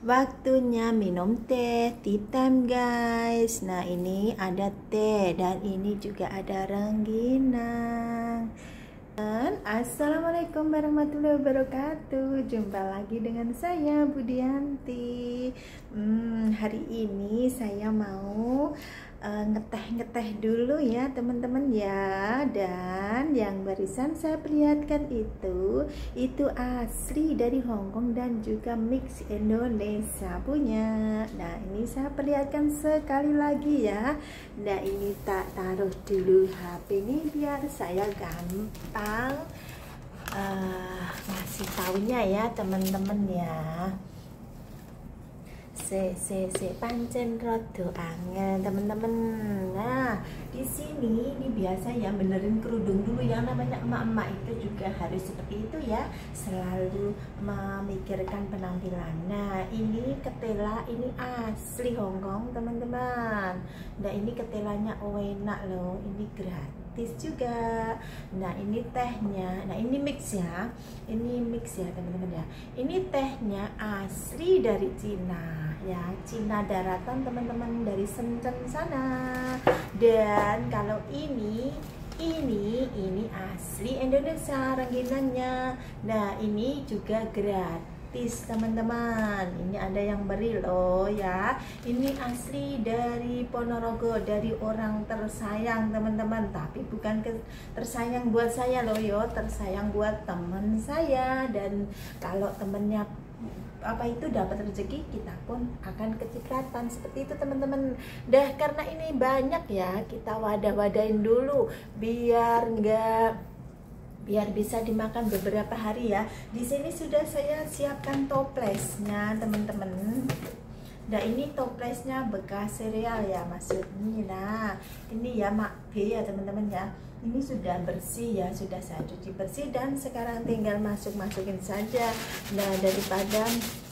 Waktunya minum teh, tea time guys. Nah ini ada teh dan ini juga ada rengginang. Assalamualaikum warahmatullahi wabarakatuh. Jumpa lagi dengan saya Budianti. Hari ini saya mau ngeteh-ngeteh dulu ya teman-teman ya. Dan yang barusan saya perlihatkan itu asli dari Hongkong dan juga mix Indonesia punya. Nah ini saya perlihatkan sekali lagi ya. Nah ini tak taruh dulu HP ini biar saya gampang ngasih taunya ya teman-teman ya. Se pancen rodo angin teman-teman. Nah di sini ini biasa ya benerin kerudung dulu ya, namanya emak-emak itu juga harus seperti itu ya, selalu memikirkan penampilan. Nah ini ketela ini asli Hongkong teman-teman. Nah ini ketelanya enak loh, ini gratis juga. Nah ini tehnya, nah ini mix ya, ini mix ya teman-teman ya. Ini tehnya asli dari Cina ya, Cina daratan teman-teman, dari Shenzhen sana. Dan kalau ini asli Indonesia rengginangnya. Nah ini juga gratis teman-teman, ini ada yang beri loh ya. Ini asli dari Ponorogo, dari orang tersayang teman-teman, tapi bukan tersayang buat saya loh yo, tersayang buat teman saya. Dan kalau temennya apa itu dapat rezeki, kita pun akan kecipratan seperti itu teman-teman. Dah karena ini banyak ya, kita wadah-wadahin dulu biar bisa dimakan beberapa hari ya. Di sini sudah saya siapkan toplesnya teman-teman. Nah ini toplesnya bekas sereal ya maksudnya. Nah ini ya mak B ya teman-teman ya. Ini sudah bersih ya, sudah saya cuci bersih dan sekarang tinggal masukin saja. Nah daripada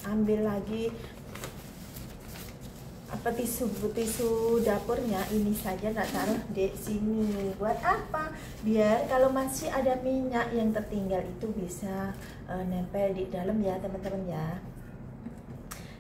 ambil lagi apa tisu dapurnya, ini saja tak taruh di sini. Buat apa? Biar kalau masih ada minyak yang tertinggal itu bisa nempel di dalam ya teman-teman ya.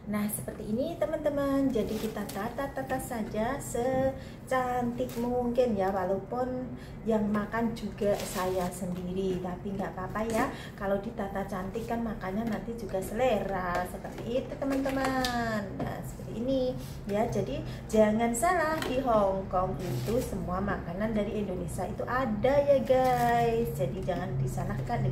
Nah seperti ini teman-teman, jadi kita tata saja secantik mungkin ya, walaupun yang makan juga saya sendiri, tapi nggak apa-apa ya, kalau ditata cantik kan makannya nanti juga selera, seperti itu teman-teman. Nah seperti ini ya, jadi jangan salah, di Hongkong itu semua makanan dari Indonesia itu ada ya guys, jadi jangan disalahkan,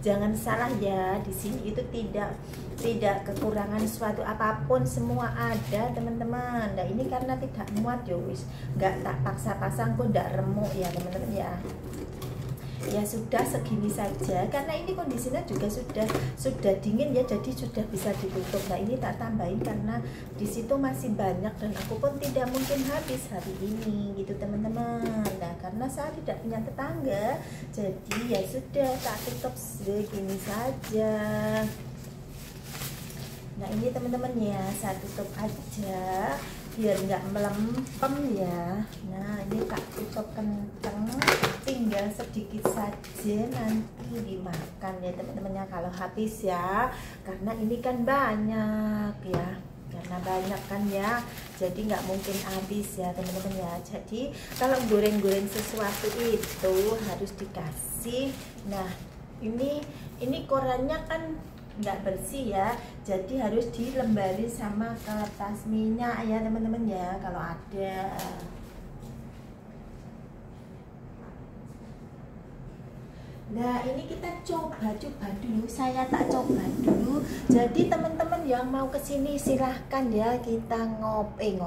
jangan salah ya, di sini itu tidak kekurangan suatu apapun, semua ada teman-teman. Nah ini karena tidak muat ya wis, nggak tak paksa pasang kok nggak remuk ya teman-teman ya. Ya sudah segini saja, karena ini kondisinya juga sudah dingin ya, jadi sudah bisa ditutup. Nah ini tak tambahin karena di situ masih banyak dan aku pun tidak mungkin habis hari ini gitu teman-teman. Nah karena saya tidak punya tetangga, jadi ya sudah tak tutup segini saja. Nah ini teman-teman ya, saya tutup aja biar nggak melempem ya. Nah ini tak tutup kenceng, tinggal sedikit saja nanti dimakan ya teman-teman ya, kalau habis ya, karena ini kan banyak ya, karena banyak kan ya, jadi nggak mungkin habis ya teman-teman ya. Jadi kalau goreng-goreng sesuatu itu harus dikasih. Nah ini korannya kan nggak bersih ya, jadi harus dilembari sama kertas minyak ya teman-teman ya, kalau ada. Nah ini kita coba dulu, saya tak coba dulu. Jadi teman-teman yang mau kesini silahkan ya, kita ngopi.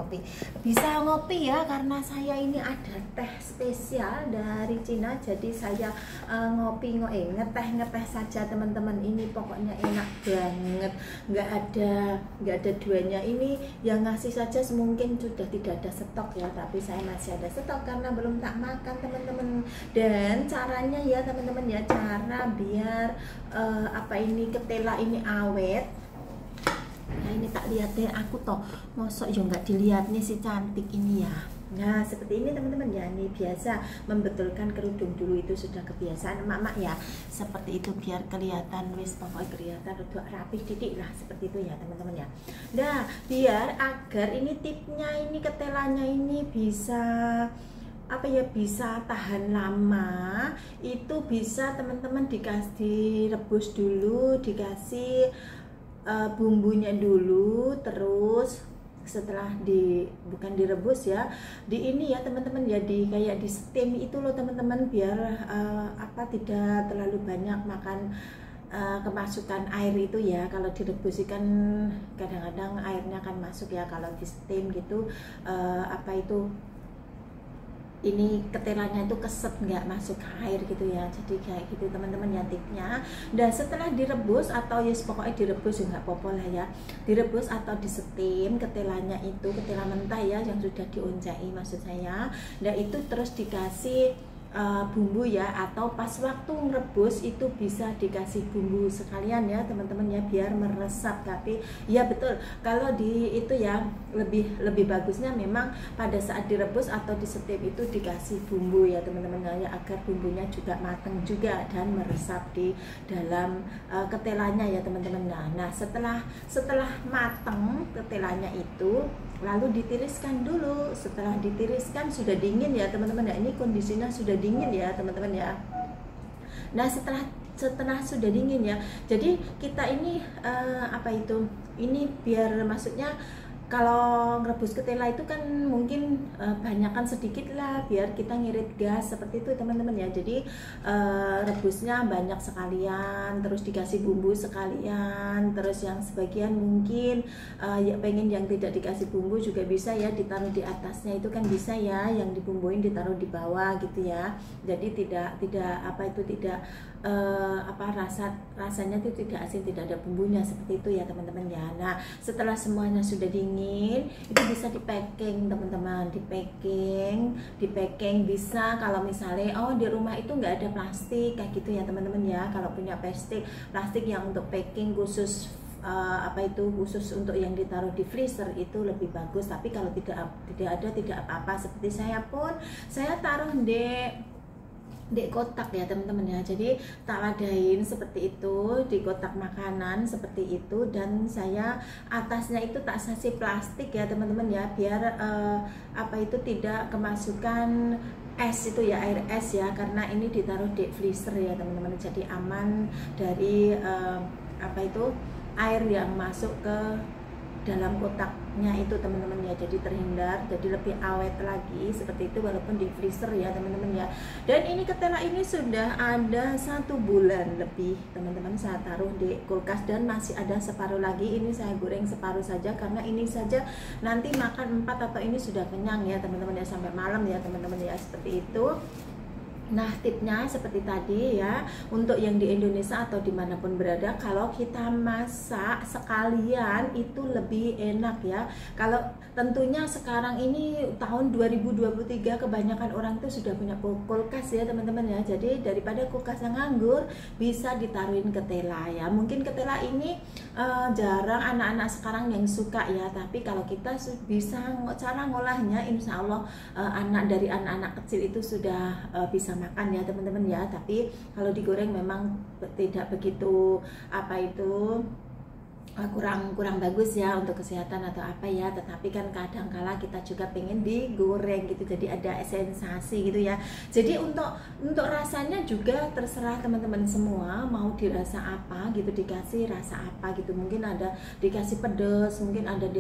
Bisa ngopi ya, karena saya ini ada teh spesial dari Cina. Jadi saya ngeteh saja teman-teman. Ini pokoknya enak banget, nggak ada duanya. Ini yang ngasih saja mungkin sudah tidak ada stok ya, tapi saya masih ada stok karena belum tak makan teman-teman. Dan caranya ya teman-teman ya, cara biar ketela ini awet. Nah ini tak lihat deh aku toh, mosok ya nggak dilihat nih si cantik ini ya. Nah seperti ini teman-teman ya, ini biasa membetulkan kerudung dulu, itu sudah kebiasaan emak-emak ya, seperti itu biar kelihatan wis pokoknya kelihatan rada rapih titik lah, seperti itu ya teman-teman ya. Nah biar agar ini tipnya ini ketelanya ini bisa apa ya, bisa tahan lama, itu bisa teman-teman dikasih rebus dulu, dikasih bumbunya dulu, terus setelah bukan direbus ya, di ini ya teman-teman ya, di kayak di steam itu loh teman-teman, biar apa tidak terlalu banyak makan kemasukan air itu ya. Kalau direbus ikan kadang-kadang airnya akan masuk ya, kalau di steam gitu apa itu, ini ketelanya itu keset, nggak masuk air gitu ya. Jadi kayak gitu teman-teman ya tipnya. Dan setelah direbus atau yes pokoknya direbus juga nggak apa-apa lah ya, direbus atau di steam ketelanya itu, ketela mentah ya yang sudah dioncai maksud saya. Dan itu terus dikasih bumbu ya, atau pas waktu merebus itu bisa dikasih bumbu sekalian ya teman-teman ya, biar meresap. Tapi ya betul, kalau di itu ya lebih bagusnya memang pada saat direbus atau di steam itu dikasih bumbu ya teman-teman ya, agar bumbunya juga matang juga dan meresap di dalam ketelanya ya teman-teman. Nah setelah matang ketelanya itu lalu ditiriskan dulu. Setelah ditiriskan sudah dingin ya teman-teman ya, ini kondisinya sudah dingin ya teman-teman ya. Nah setelah sudah dingin ya, jadi kita ini apa itu, ini biar maksudnya kalau ngerebus ketela itu kan mungkin banyakkan sedikit lah biar kita ngirit gas, seperti itu teman-teman ya. Jadi rebusnya banyak sekalian, terus dikasih bumbu sekalian, terus yang sebagian mungkin ya pengen yang tidak dikasih bumbu juga bisa ya, ditaruh di atasnya itu kan bisa ya, yang dibumbuin ditaruh di bawah gitu ya. Jadi tidak apa itu, tidak apa rasanya itu tidak asin, tidak ada bumbunya, seperti itu ya teman-teman ya. Nah setelah semuanya sudah dingin itu bisa di packing teman-teman, di packing bisa. Kalau misalnya di rumah itu nggak ada plastik kayak gitu ya teman-teman ya, kalau punya plastik yang untuk packing khusus apa itu, khusus untuk yang ditaruh di freezer itu lebih bagus. Tapi kalau tidak ada tidak apa-apa, seperti saya pun saya taruh di kotak ya teman-teman ya. Jadi tak ladain seperti itu di kotak makanan seperti itu, dan saya atasnya itu tak kasih plastik ya teman-teman ya, biar apa itu tidak kemasukan es itu ya, air es ya, karena ini ditaruh di freezer ya teman-teman. Jadi aman dari apa itu, air yang masuk ke dalam kotaknya itu teman-teman ya, jadi terhindar, jadi lebih awet lagi seperti itu walaupun di freezer ya teman-teman ya. Dan ini ketela ini sudah ada 1 bulan lebih teman-teman, saya taruh di kulkas dan masih ada separuh lagi. Ini saya goreng separuh saja karena ini saja nanti makan 4 atau ini sudah kenyang ya teman-teman ya, sampai malam ya teman-teman ya, seperti itu. Nah tipnya seperti tadi ya, untuk yang di Indonesia atau dimanapun berada, kalau kita masak sekalian itu lebih enak ya. Kalau tentunya sekarang ini tahun 2023 kebanyakan orang itu sudah punya kulkas ya teman-teman ya. Jadi daripada kulkas yang nganggur, bisa ditaruhin ketela ya. Mungkin ketela ini jarang anak-anak sekarang yang suka ya, tapi kalau kita bisa cara ngolahnya, insya Allah dari anak-anak kecil itu sudah bisa makan ya teman-teman ya. Tapi kalau digoreng memang tidak begitu apa itu, kurang bagus ya untuk kesehatan atau apa ya. Tetapi kan kadang kala kita juga pengen digoreng gitu, jadi ada sensasi gitu ya. Jadi untuk rasanya juga terserah teman-teman semua mau dirasa apa gitu, dikasih rasa apa gitu. Mungkin ada dikasih pedas, mungkin ada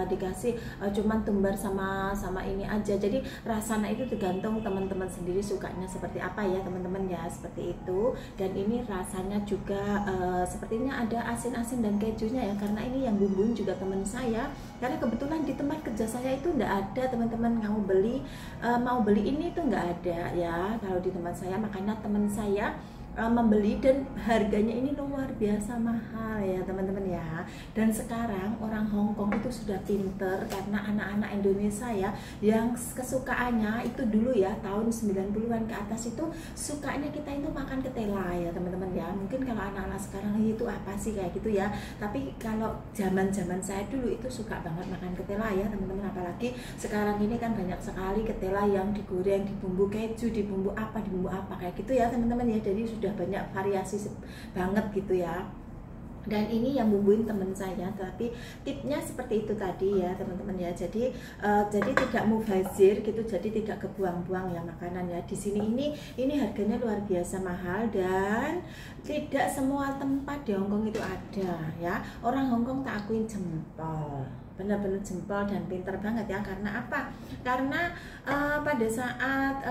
dikasih cuman tumbar sama ini aja. Jadi rasanya itu tergantung teman-teman sendiri sukanya seperti apa ya teman-teman ya, seperti itu. Dan ini rasanya juga sepertinya ada asin-asin dan keju ya, karena ini yang bumbuin juga teman saya, karena kebetulan di tempat kerja saya itu enggak ada teman-teman, mau beli ini tuh enggak ada ya kalau di tempat saya. Makanya teman saya membeli dan harganya ini luar biasa mahal ya teman-teman ya. Dan sekarang orang Hong Kong itu sudah pinter, karena anak-anak Indonesia ya yang kesukaannya itu dulu ya tahun 90-an ke atas itu sukanya kita itu makan ketela ya teman-teman ya. Mungkin kalau anak-anak sekarang itu apa sih kayak gitu ya, tapi kalau zaman-zaman saya dulu itu suka banget makan ketela ya teman-teman. Apalagi sekarang ini kan banyak sekali ketela yang digoreng, dibumbu keju, dibumbu apa kayak gitu ya teman-teman ya. Jadi sudah banyak variasi banget gitu ya. Dan ini yang bumbuin temen saya, tapi tipnya seperti itu tadi ya teman-teman ya. Jadi tidak mubazir gitu, jadi tidak kebuang-buang ya makanan ya. Di sini ini harganya luar biasa mahal, dan tidak semua tempat di Hongkong itu ada ya. Orang Hongkong tak akuin jempol, benar-benar jempol dan pinter banget ya. Karena apa? Karena pada saat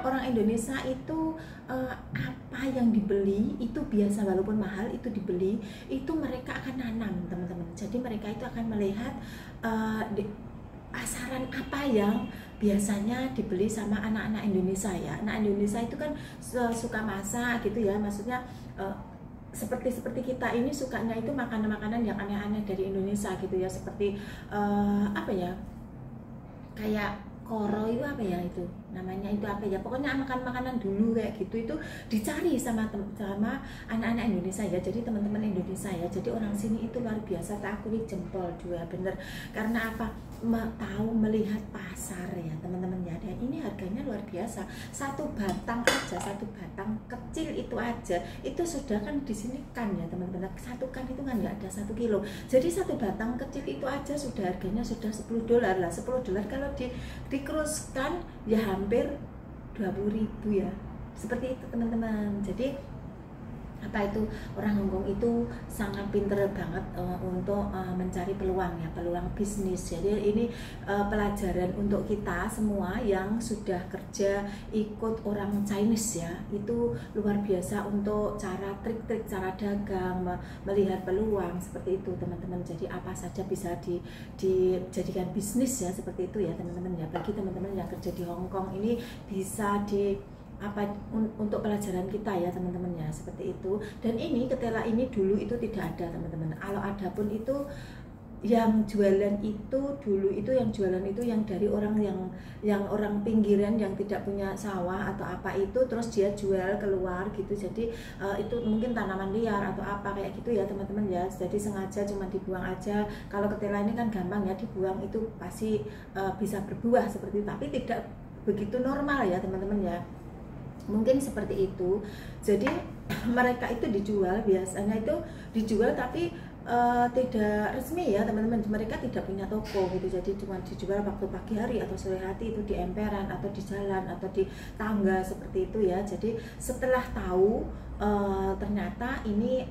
orang Indonesia itu apa yang dibeli itu biasa, walaupun mahal itu dibeli, itu mereka akan nanam teman-teman. Jadi mereka itu akan melihat pasaran apa yang biasanya dibeli sama anak-anak Indonesia ya. Anak Indonesia itu kan suka masak gitu ya, maksudnya seperti kita ini sukanya itu makanan-makanan yang aneh-aneh dari Indonesia gitu ya. Seperti apa ya, kayak koro itu apa ya, itu namanya itu apa ya, pokoknya makan makanan dulu kayak gitu, itu dicari sama anak-anak Indonesia ya. Jadi teman-teman Indonesia ya, jadi orang sini itu luar biasa, tak akui jempol juga bener. Karena apa? Tahu melihat pasar ya teman-teman ya. Dan ini harganya luar biasa, satu batang aja, satu batang kecil itu aja itu sudah kan di sini kan ya teman-teman, satu kan itu kan nggak ada 1 kilo. Jadi satu batang kecil itu aja sudah harganya sudah $10 lah. $10 kalau dikeruskan ya hampir 20.000 ya, seperti itu teman-teman. Jadi apa itu, orang Hongkong itu sangat pinter banget untuk mencari peluang ya, peluang bisnis. Jadi ini pelajaran untuk kita semua yang sudah kerja ikut orang Chinese ya, itu luar biasa untuk cara trik-trik cara dagang, melihat peluang seperti itu teman-teman. Jadi apa saja bisa dijadikan bisnis ya, seperti itu ya teman-teman ya. Bagi teman-teman yang kerja di Hongkong ini bisa untuk pelajaran kita ya teman-teman ya, seperti itu. Dan ini ketela ini dulu itu tidak ada teman-teman. Kalau ada pun itu yang jualan itu dulu itu yang dari orang yang orang pinggiran yang tidak punya sawah atau apa itu, terus dia jual keluar gitu. Jadi itu mungkin tanaman liar atau apa kayak gitu ya teman-teman ya. Jadi sengaja cuma dibuang aja. Kalau ketela ini kan gampang ya dibuang, itu pasti bisa berbuah seperti itu, tapi tidak begitu normal ya teman-teman ya. Mungkin seperti itu. Jadi mereka itu dijual, biasanya itu dijual tapi tidak resmi ya teman-teman. Mereka tidak punya toko gitu, jadi cuma dijual waktu pagi hari atau sore hari itu di emperan atau di jalan atau di tangga seperti itu ya. Jadi setelah tahu ternyata ini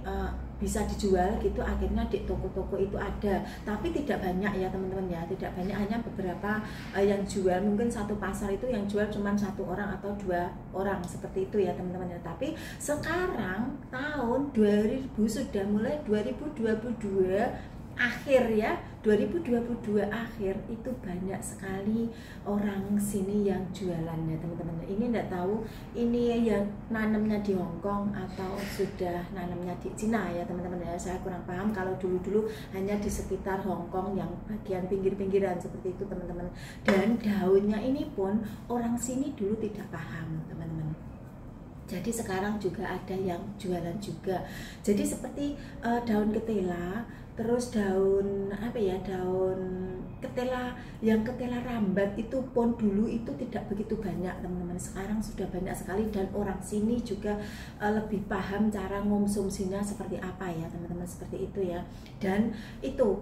bisa dijual gitu, akhirnya di toko-toko itu ada, tapi tidak banyak ya teman-teman ya, tidak banyak, hanya beberapa yang jual. Mungkin satu pasar itu yang jual cuma 1 orang atau 2 orang seperti itu ya teman-teman ya. Tapi sekarang tahun 2000 sudah mulai 2022 akhir ya, 2022 akhir itu banyak sekali orang sini yang jualan ya teman-teman. Ini enggak tahu ini yang nanamnya di Hongkong atau sudah nanamnya di Cina ya teman-teman ya. Saya kurang paham, kalau dulu-dulu hanya di sekitar Hongkong yang bagian pinggir-pinggiran seperti itu teman-teman. Dan daunnya ini pun orang sini dulu tidak paham teman-teman. Jadi sekarang juga ada yang jualan juga. Jadi seperti daun ketela, terus daun apa ya, daun ketela yang ketela rambat itu pun dulu itu tidak begitu banyak teman-teman. Sekarang sudah banyak sekali, dan orang sini juga lebih paham cara ngonsumsinya seperti apa ya teman-teman, seperti itu ya. Dan itu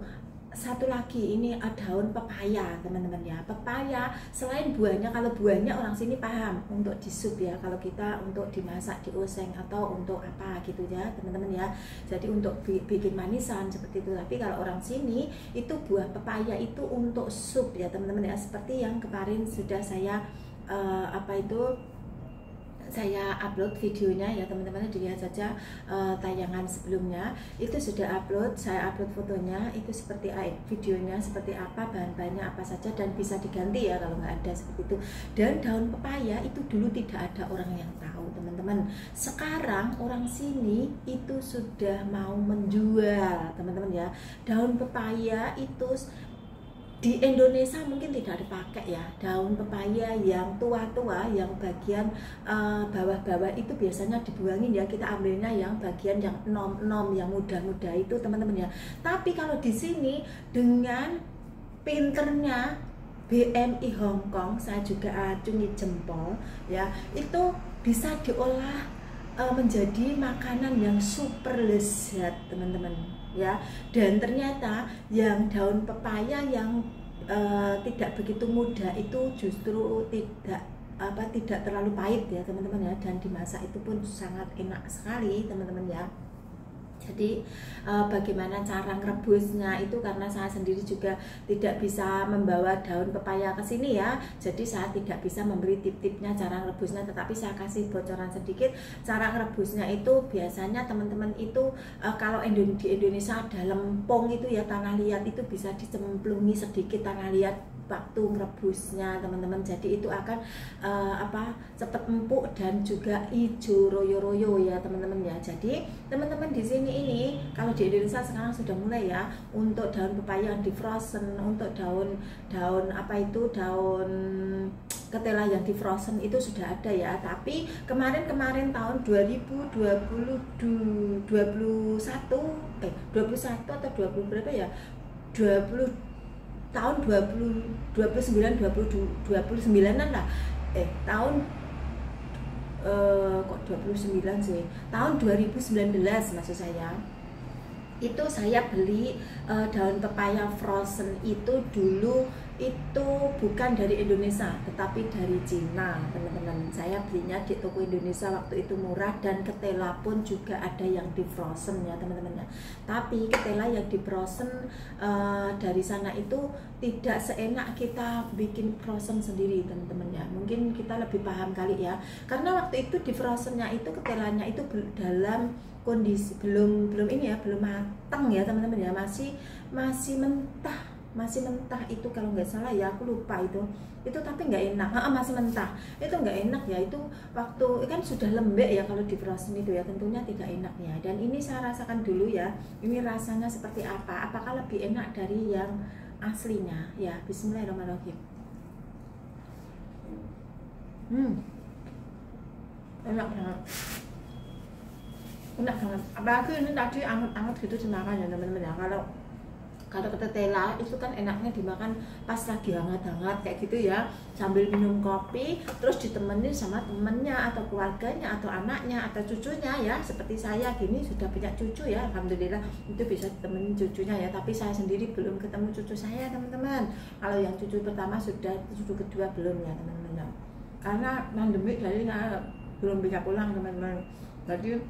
satu lagi, ini daun pepaya teman-teman ya. Pepaya selain buahnya, kalau buahnya orang sini paham untuk di sup ya, kalau kita untuk dimasak di oseng atau untuk apa gitu ya teman-teman ya. Jadi untuk bikin manisan seperti itu. Tapi kalau orang sini itu buah pepaya itu untuk sup ya teman-teman ya, seperti yang kemarin sudah saya saya upload videonya ya teman-teman, dilihat saja tayangan sebelumnya itu sudah upload, saya upload fotonya itu seperti videonya seperti apa, bahan-bahannya apa saja, dan bisa diganti ya kalau nggak ada seperti itu. Dan daun pepaya itu dulu tidak ada orang yang tahu teman-teman, sekarang orang sini itu sudah mau menjual teman-teman ya. Daun pepaya itu di Indonesia mungkin tidak dipakai ya, daun pepaya yang tua-tua, yang bagian bawah-bawah itu biasanya dibuangin ya, kita ambilnya yang bagian yang nom-nom, yang muda-muda itu teman-teman ya. Tapi kalau di sini dengan pinternya BMI Hong Kong, saya juga acungi jempol ya, itu bisa diolah menjadi makanan yang super lezat teman-teman ya. Dan ternyata yang daun pepaya yang tidak begitu muda itu justru tidak terlalu pahit ya teman-teman ya, dan dimasak itu pun sangat enak sekali teman-teman ya. Jadi bagaimana cara ngerebusnya itu, karena saya sendiri juga tidak bisa membawa daun pepaya ke sini ya, jadi saya tidak bisa memberi tip-tipnya cara ngerebusnya, tetapi saya kasih bocoran sedikit. Cara ngerebusnya itu biasanya teman-teman itu kalau di Indonesia ada lempung itu ya, tanah liat itu bisa dicemplungi sedikit tanah liat waktu ngerebusnya teman-teman, jadi itu akan cepat empuk dan juga hijau royo-royo ya teman-teman ya. Jadi teman-teman di sini ini kalau di Indonesia sekarang sudah mulai ya, untuk daun pepaya yang di frozen, untuk daun ketela yang di frozen itu sudah ada ya. Tapi kemarin tahun 2021 atau 20 berapa ya, 20 tahun 29-an lah, tahun kok 29 sih, tahun 2019 maksud saya, itu saya beli daun pepaya frozen itu dulu itu bukan dari Indonesia tetapi dari Cina teman-teman. Saya belinya di toko Indonesia waktu itu murah, dan ketela pun juga ada yang di frozen ya teman-teman ya. Tapi ketela yang di frozen dari sana itu tidak seenak kita bikin frozen sendiri teman-teman ya. Mungkin kita lebih paham kali ya, karena waktu itu di frozennya itu ketelanya itu dalam kondisi belum ini ya, belum matang ya teman-teman ya, masih mentah itu kalau nggak salah ya, aku lupa itu tapi nggak enak, masih mentah itu nggak enak ya. Itu waktu kan sudah lembek ya kalau di frozen itu ya, tentunya tidak enak ya. Dan ini saya rasakan dulu ya, ini rasanya seperti apa, apakah lebih enak dari yang aslinya ya. Bismillahirrahmanirrahim. Enak banget, apalagi ini tadi anget-anget gitu dimakan ya teman-teman ya. Kalau ketela itu kan enaknya dimakan pas lagi hangat-hangat kayak gitu ya, sambil minum kopi, terus ditemenin sama temennya atau keluarganya atau anaknya atau cucunya ya. Seperti saya gini sudah punya cucu ya, alhamdulillah itu bisa ditemenin cucunya ya. Tapi saya sendiri belum ketemu cucu saya teman-teman. Kalau yang cucu pertama sudah, cucu kedua belum ya teman-teman, karena pandemi jadi belum bisa pulang teman-teman. Jadi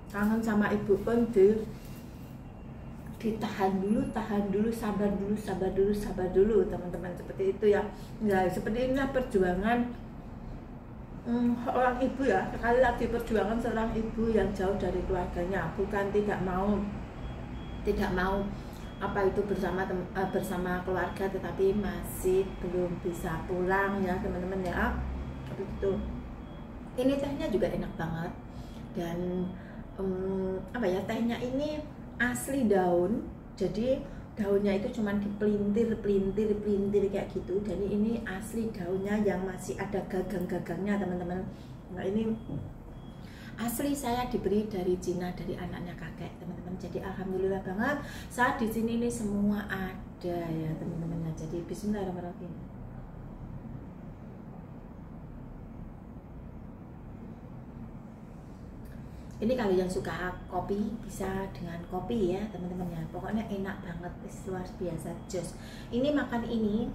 kangen sama ibu pun ditahan dulu, sabar dulu teman-teman, seperti itu ya. Nah, seperti inilah perjuangan seorang ibu ya. Sekali lagi perjuangan seorang ibu yang jauh dari keluarganya, bukan tidak mau bersama keluarga, tetapi masih belum bisa pulang ya teman-teman ya. Seperti itu. Ini tehnya juga enak banget, dan tehnya ini asli daun, jadi daunnya itu cuman dipelintir kayak gitu. Jadi ini asli daunnya yang masih ada gagang-gagangnya teman-teman. Nah, ini asli saya diberi dari Cina, dari anaknya kakek teman-teman. Jadi alhamdulillah banget saat di sini ini semua ada ya teman-teman. Jadi bismillahirrahmanirrahim. Ini kalau yang suka kopi bisa dengan kopi ya teman-teman ya. Pokoknya enak banget, luar biasa jos. Ini makan ini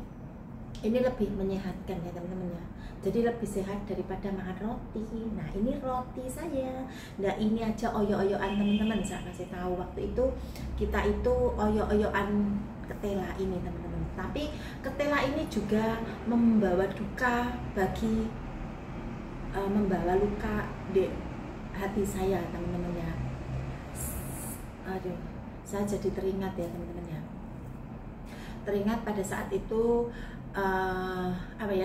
lebih menyehatkan ya teman-teman ya. Jadi lebih sehat daripada makan roti. Nah, ini roti saya. Nah, ini aja oyo-oyoan teman-teman. Saya kasih tahu waktu itu kita itu oyo-oyoan ketela ini teman-teman. Tapi ketela ini juga membawa duka bagi membawa luka di hati saya teman-teman ya. Aduh, saya jadi teringat ya teman-teman ya. Teringat pada saat itu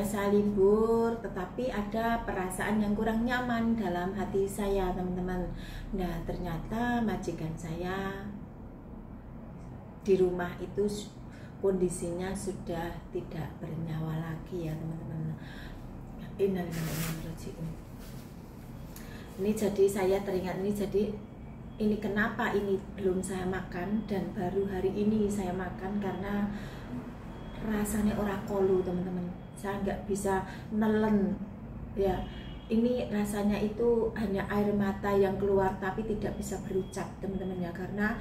saya libur, tetapi ada perasaan yang kurang nyaman dalam hati saya teman-teman. Nah ternyata majikan saya di rumah itu kondisinya sudah tidak bernyawa lagi ya teman-teman. Ini jadi saya teringat, ini kenapa ini belum saya makan dan baru hari ini saya makan, karena rasanya ora kolu teman-teman. Saya nggak bisa nelen ya, ini rasanya itu hanya air mata yang keluar tapi tidak bisa berucap teman-teman ya, karena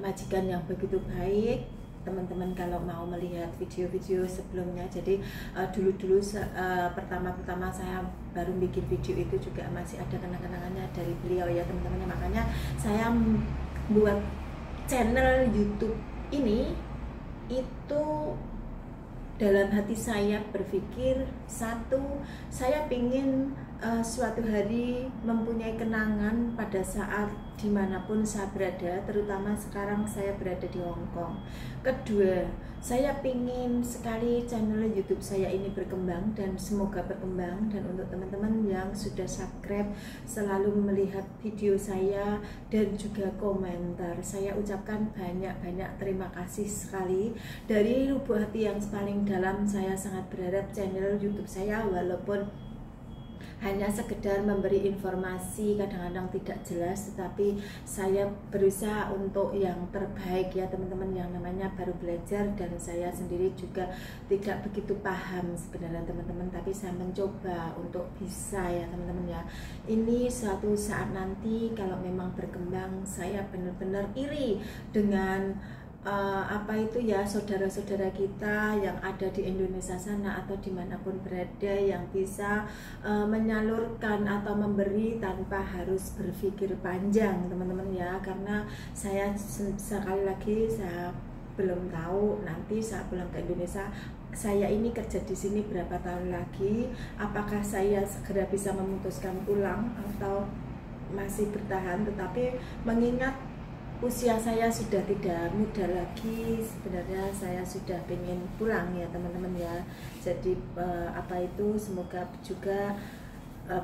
majikan yang begitu baik teman-teman. Kalau mau melihat video-video sebelumnya, jadi dulu-dulu pertama-tama saya baru bikin video itu juga masih ada kenang-kenangannya dari beliau ya teman-teman. Makanya saya buat channel YouTube ini itu dalam hati saya berpikir, satu, saya ingin suatu hari mempunyai kenangan pada saat dimanapun saya berada, terutama sekarang saya berada di Hong Kong. Kedua, saya ingin sekali channel YouTube saya ini berkembang dan semoga berkembang. Dan untuk teman-teman yang sudah subscribe, selalu melihat video saya dan juga komentar, saya ucapkan banyak-banyak terima kasih sekali dari lubuk hati yang paling dalam. Saya sangat berharap channel YouTube saya walaupun hanya sekedar memberi informasi kadang-kadang tidak jelas, tetapi saya berusaha untuk yang terbaik ya teman-teman. Yang namanya baru belajar dan saya sendiri juga tidak begitu paham sebenarnya teman-teman, tapi saya mencoba untuk bisa ya teman-teman ya. Ini suatu saat nanti kalau memang berkembang, saya benar-benar iri dengan saudara-saudara kita yang ada di Indonesia sana atau dimanapun berada, yang bisa menyalurkan atau memberi tanpa harus berpikir panjang teman-teman ya. Karena saya sekali lagi, saya belum tahu nanti saat pulang ke Indonesia saya ini kerja di sini berapa tahun lagi, apakah saya segera bisa memutuskan pulang atau masih bertahan. Tetapi mengingat usia saya sudah tidak muda lagi, sebenarnya saya sudah pengen pulang ya teman-teman ya. Jadi semoga juga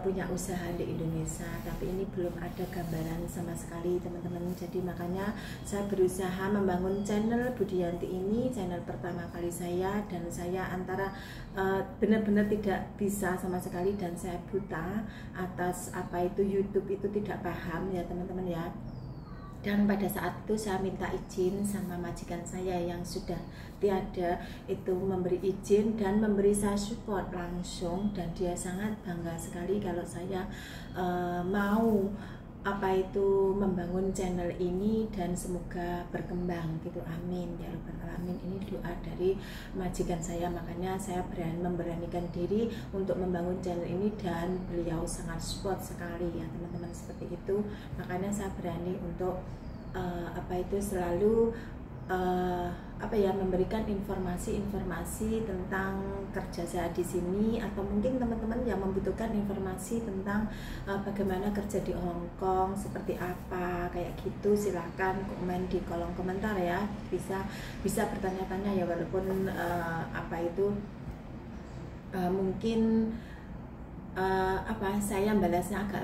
punya usaha di Indonesia, tapi ini belum ada gambaran sama sekali teman-teman. Jadi makanya saya berusaha membangun channel Budiyanti ini, channel pertama kali saya, dan saya antara benar-benar tidak bisa sama sekali dan saya buta atas YouTube itu tidak paham ya teman-teman ya. Dan pada saat itu saya minta izin sama majikan saya yang sudah tiada, itu memberi izin dan memberi saya support langsung, dan dia sangat bangga sekali kalau saya mau membangun channel ini dan semoga berkembang gitu, amin ya rabbal alamin. Ini doa dari majikan saya, makanya saya memberanikan diri untuk membangun channel ini dan beliau sangat support sekali ya teman-teman, seperti itu. Makanya saya berani untuk selalu memberikan informasi-informasi tentang kerja saya di sini, atau mungkin teman-teman yang membutuhkan informasi tentang bagaimana kerja di Hong Kong seperti apa kayak gitu, silahkan komen di kolom komentar ya, bisa bertanya-tanya ya, walaupun mungkin saya balasnya agak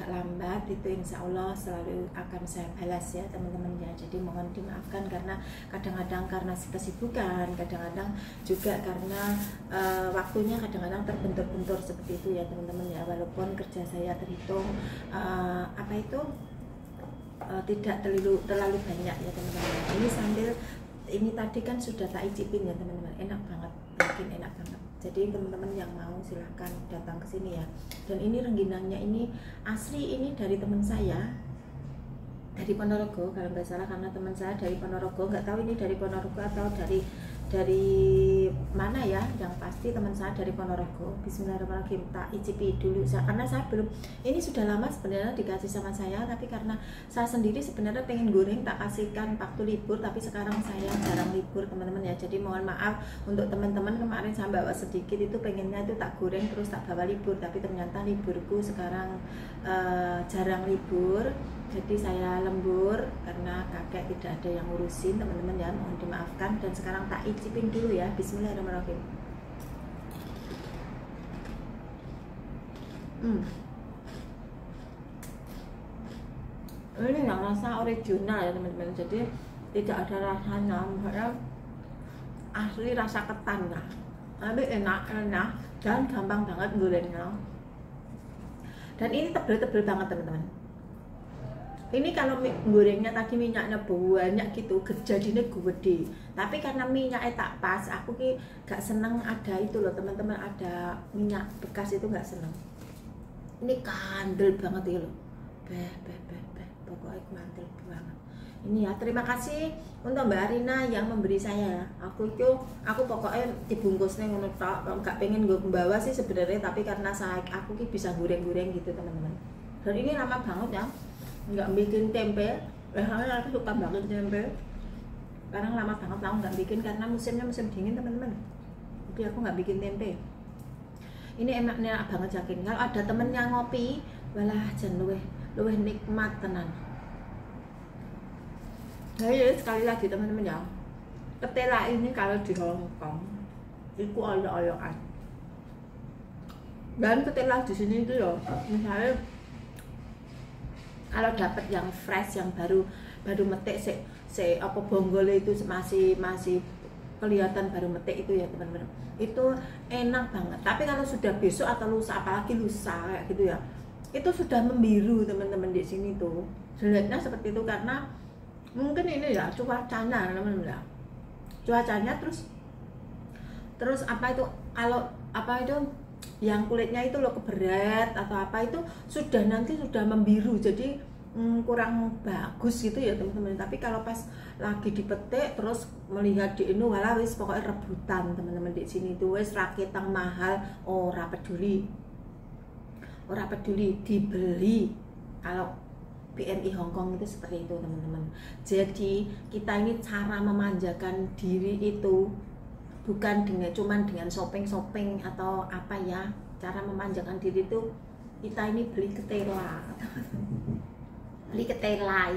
lambat, itu insya Allah selalu akan saya balas ya teman-teman ya. Jadi mohon dimaafkan karena kadang-kadang karena kesibukan, kadang-kadang juga karena waktunya kadang-kadang terbentur-bentur seperti itu ya teman-teman ya. Walaupun kerja saya terhitung tidak terlalu banyak ya teman-teman. Ini tadi kan sudah tak icipin ya teman-teman, enak banget, bikin enak banget. Jadi teman-teman yang mau silahkan datang ke sini ya. Dan ini rengginangnya ini asli, ini dari teman saya dari Ponorogo kalau nggak salah, karena teman saya dari Ponorogo. Nggak tahu ini dari Ponorogo atau dari dari mana ya, yang pasti teman saya dari Ponorogo. Bismillahirrahmanirrahim, tak icipi dulu karena saya belum, ini sudah lama sebenarnya dikasih sama saya, tapi karena saya sendiri sebenarnya pengen goreng tak kasihkan waktu libur, tapi sekarang saya jarang libur teman-teman ya, jadi mohon maaf untuk teman-teman. Kemarin saya bawa sedikit itu pengennya itu tak goreng terus tak bawa libur, tapi ternyata liburku sekarang jarang libur, jadi saya lembur karena kakek tidak ada yang ngurusin teman-teman ya, mohon dimaafkan. Dan sekarang tak icipin dulu ya. Bismillahirrahmanirrahim. Ini yang rasa original ya teman-teman, jadi tidak ada rasanya, makanya asli rasa ketan lah, tapi enak dan gampang banget gorengnya. Dan ini tebel-tebel banget teman-teman. Ini kalau gorengnya tadi minyaknya banyak gitu, jadinya gede. Tapi karena minyaknya tak pas, aku ki gak seneng ada itu loh teman-teman, ada minyak bekas itu gak seneng. Ini kandel banget ya loh. Pokoknya kandel banget. Ini ya, terima kasih untuk Mbak Arina yang memberi saya. Aku pokoknya dibungkusnya ngono tok, gak pengen gue membawa sih sebenarnya, tapi karena aku ki bisa goreng-goreng gitu teman-teman. Dan ini lama banget ya. Nggak bikin tempe, aku suka banget tempe. Sekarang lama banget aku nggak bikin karena musimnya musim dingin teman-teman. Jadi aku nggak bikin tempe. Ini enak banget yakin. Kalau ada temennya ngopi, walah jan luweh nikmat tenan. Nah, ya sekali lagi teman-teman ya, ketela ini kalau di Hongkong itu oyok-oyokan. Dan ketela di sini itu ya, misalnya kalau dapat yang fresh, yang baru metik apa bonggolnya itu masih kelihatan baru metik itu ya teman-teman, itu enak banget. Tapi kalau sudah besok atau lusa, apalagi lusa kayak gitu ya, itu sudah membiru teman-teman. Di sini tuh jeleknya seperti itu karena mungkin ini ya cuacanya teman-teman ya, cuacanya terus apa itu, kalau apa itu yang kulitnya itu loh keberat atau apa itu sudah membiru, jadi kurang bagus gitu ya teman-teman. Tapi kalau pas lagi dipetik terus melihat di ini, walau wis pokoknya rebutan teman-teman. Di sini tuh wis raketang mahal, ora peduli dibeli. Kalau BNI Hongkong itu seperti itu teman-teman. Jadi kita ini cara memanjakan diri itu bukan cuman dengan shopping atau apa ya. Cara memanjakan diri itu kita ini beli ketela. Beli ketela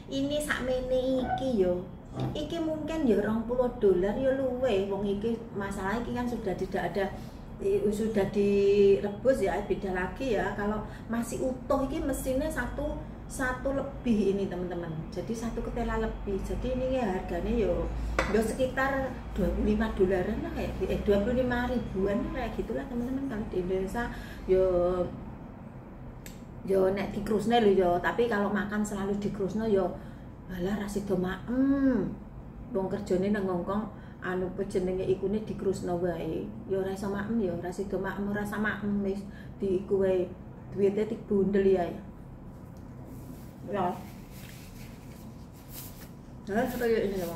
ini sakmene iki yo. Iki mungkin ya $20 ya luwe. Wong iki masalah iki kan sudah tidak ada, sudah direbus ya, beda lagi ya. Kalau masih utuh iki mesinnya satu lebih ini teman-teman, jadi satu ketela lebih. Jadi ini ya harganya yo sekitar $25 lah kayak 25 ribuan kayak gitulah teman-teman. Kalau di Indonesia yo nek di krusne lho yo, tapi kalau makan selalu di krusne yo malah rasido maem. Wong kerjane nang Hongkong anu jenenge ikune di krusne wae, yo ora iso maem, yo rasido maem, ora sama maem wis di iku wae, duwite dibundel ya. Ya, kayak ini ya,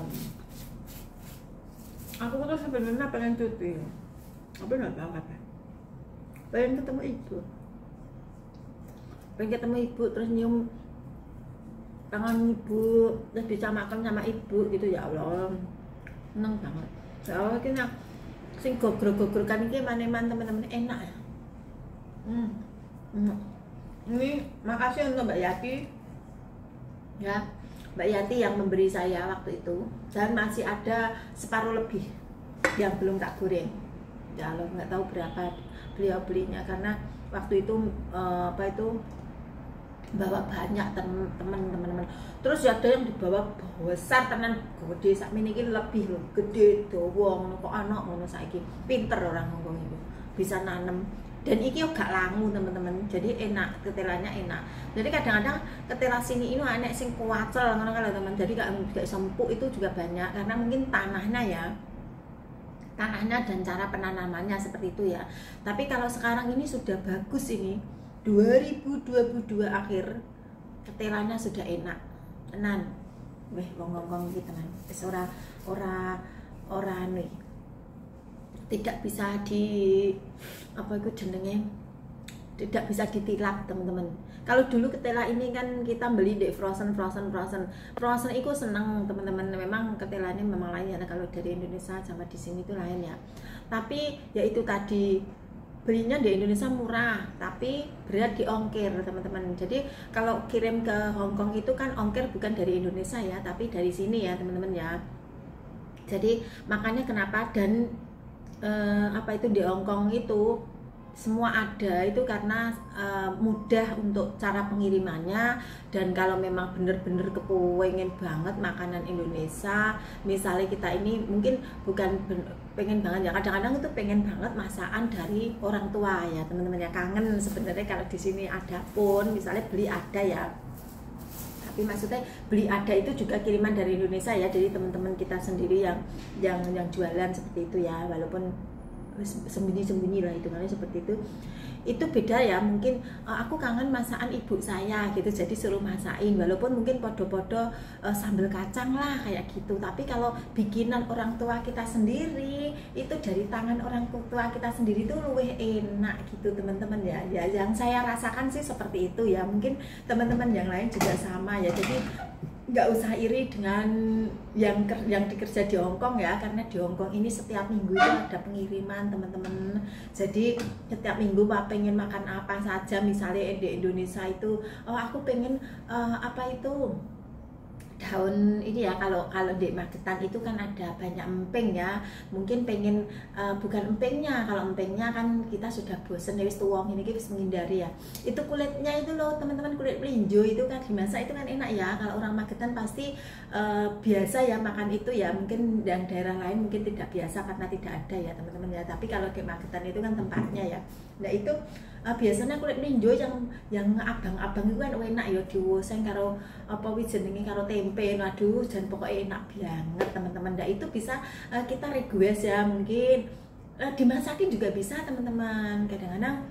aku tuh sebenarnya pengen cuti, tapi nggak tahu apa. Pengen ketemu ibu, terus nyium tangan ibu, terus bisa makan sama ibu gitu. Ya Allah, seneng banget. Ya Allah, kena sing gogro-gogro kan ini maneman teman-teman, enak ya. Ini makasih untuk Mbak Yati. Ya, Mbak Yati yang memberi saya waktu itu, dan masih ada separuh lebih yang belum tak goreng. Ya Allah, nggak tahu berapa beliau belinya karena waktu itu bawa banyak teman-teman. Terus ada yang dibawa besar tenan, gede sak mini iki lebih loh, gede dawa ngono kok anak ngono. Saiki pinter orang Hongkong itu, bisa nanem. Dan iki gak langu teman-teman, jadi enak, ketelanya enak. Jadi kadang-kadang ketela sini ini enak sing kuacel ngono kalau teman. Jadi gak sempuk itu juga banyak karena mungkin tanahnya dan cara penanamannya seperti itu ya. Tapi kalau sekarang ini sudah bagus, ini 2022 akhir ketelanya sudah enak tenan. Weh wong-wong iki tenan. Wis ora orang nih tidak bisa di apa itu jenenge, tidak bisa ditilap teman-teman. Kalau dulu ketela ini kan kita beli di frozen itu seneng teman-teman, memang ketelanya memang lain ya. Nah, kalau dari Indonesia sama di sini itu lain ya. Tapi ya itu tadi, belinya di Indonesia murah tapi berat di ongkir teman-teman. Jadi kalau kirim ke Hongkong itu kan ongkir bukan dari Indonesia ya, tapi dari sini ya teman-teman ya. Jadi makanya kenapa dan apa itu di Hongkong itu semua ada itu karena mudah untuk cara pengirimannya. Dan kalau memang bener-bener kepengen banget makanan Indonesia, misalnya kita ini mungkin bukan pengen banget ya, kadang-kadang itu pengen banget masakan dari orang tua ya teman-teman ya, kangen sebenarnya kalau di sini ada pun misalnya beli ada ya, tapi maksudnya beli ada itu juga kiriman dari Indonesia ya, jadi teman-teman kita sendiri yang jualan seperti itu ya, walaupun sembunyi-sembunyi lah itu kan seperti itu beda ya. Mungkin aku kangen masakan ibu saya gitu, jadi suruh masakin, walaupun mungkin podo-podo sambal kacang lah kayak gitu, tapi kalau bikinan orang tua kita sendiri itu dari tangan orang tua kita sendiri itu lebih enak gitu teman-teman ya. Ya yang saya rasakan sih seperti itu ya, mungkin teman-teman yang lain juga sama ya. Jadi nggak usah iri dengan yang dikerja di Hongkong ya, karena di Hongkong ini setiap minggu itu ada pengiriman teman-teman. Jadi setiap minggu pengen makan apa saja, misalnya di Indonesia itu aku pengen apa itu daun ini ya, kalau di marketan itu kan ada banyak emping ya, mungkin pengen bukan empingnya, kalau empingnya kan kita sudah bosen ya, wis tuwong ini kita menghindari ya. Itu kulitnya itu loh teman-teman, kulit melinjo itu kan dimasak itu kan enak ya. Kalau orang marketan pasti biasa ya makan itu ya, mungkin yang daerah lain mungkin tidak biasa karena tidak ada ya teman-teman ya, tapi kalau di marketan itu kan tempatnya ya. Nah itu biasanya kulit melinjo yang abang-abang itu kan enak ya, diwoseng karo apa jenenge karo tempe, aduh dan pokoknya enak banget teman-teman. Nah itu bisa kita request ya, mungkin dimasakin juga bisa teman-teman. Kadang-kadang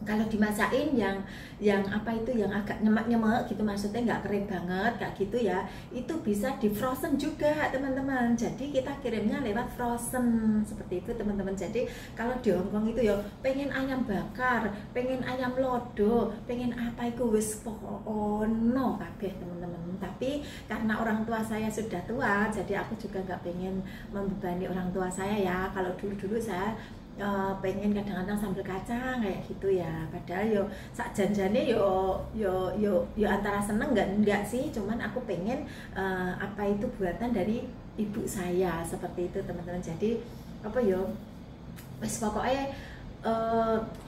kalau dimasakin yang apa itu yang agak nyemek gitu, maksudnya nggak kering banget kayak gitu ya, itu bisa di frozen juga teman-teman. Jadi kita kirimnya lewat frozen seperti itu teman-teman. Jadi kalau di Hongkong itu ya pengen ayam bakar, pengen ayam lodo, pengen apa itu wis pokoknya kabeh teman-teman. Tapi karena orang tua saya sudah tua, jadi aku juga nggak pengen membebani orang tua saya ya. Kalau dulu saya pengen kadang-kadang sambal kacang kayak gitu ya, padahal yo sak janjane yo antara seneng enggak sih, cuman aku pengen apa itu buatan dari ibu saya seperti itu teman-teman. Jadi apa yo wes pokoknya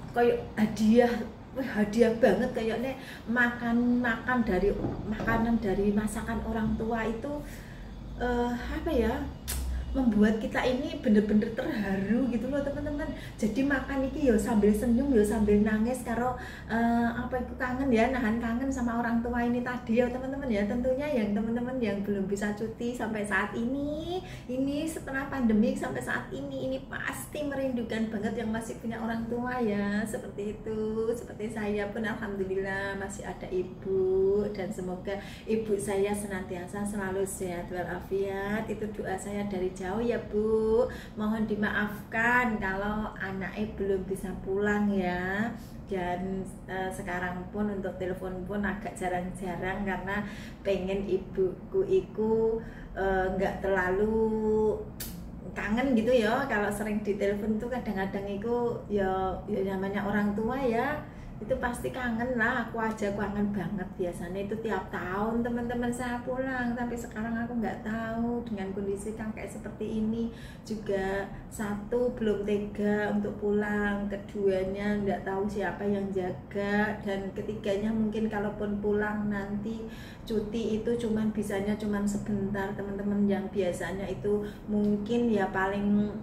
kayak hadiah banget kayaknya dari makanan dari masakan orang tua itu apa ya, membuat kita ini bener-bener terharu gitu loh teman-teman. Jadi makan iki yo sambil senyum yo sambil nangis karo apa itu kangen ya, nahan kangen sama orang tua ini tadi ya teman-teman ya. Tentunya yang teman-teman yang belum bisa cuti sampai saat ini setelah pandemi sampai saat ini pasti merindukan banget yang masih punya orang tua ya, seperti itu. Seperti saya pun alhamdulillah masih ada ibu, dan semoga ibu saya senantiasa selalu sehat walafiat. Itu doa saya dari jauh ya Bu. Mohon dimaafkan kalau anaknya belum bisa pulang ya. Dan sekarang pun untuk telepon pun agak jarang-jarang karena pengen ibuku iku nggak terlalu kangen gitu ya. Kalau sering ditelepon tuh kadang-kadang itu ya namanya orang tua ya, itu pasti kangen lah. Aku aja kangen banget, biasanya itu tiap tahun teman-teman saya pulang, tapi sekarang aku nggak tahu dengan kondisi kan kayak seperti ini juga. Satu belum tega untuk pulang, keduanya nggak tahu siapa yang jaga, dan ketiganya mungkin kalaupun pulang nanti cuti itu bisanya cuman sebentar teman-teman. Yang biasanya itu mungkin ya paling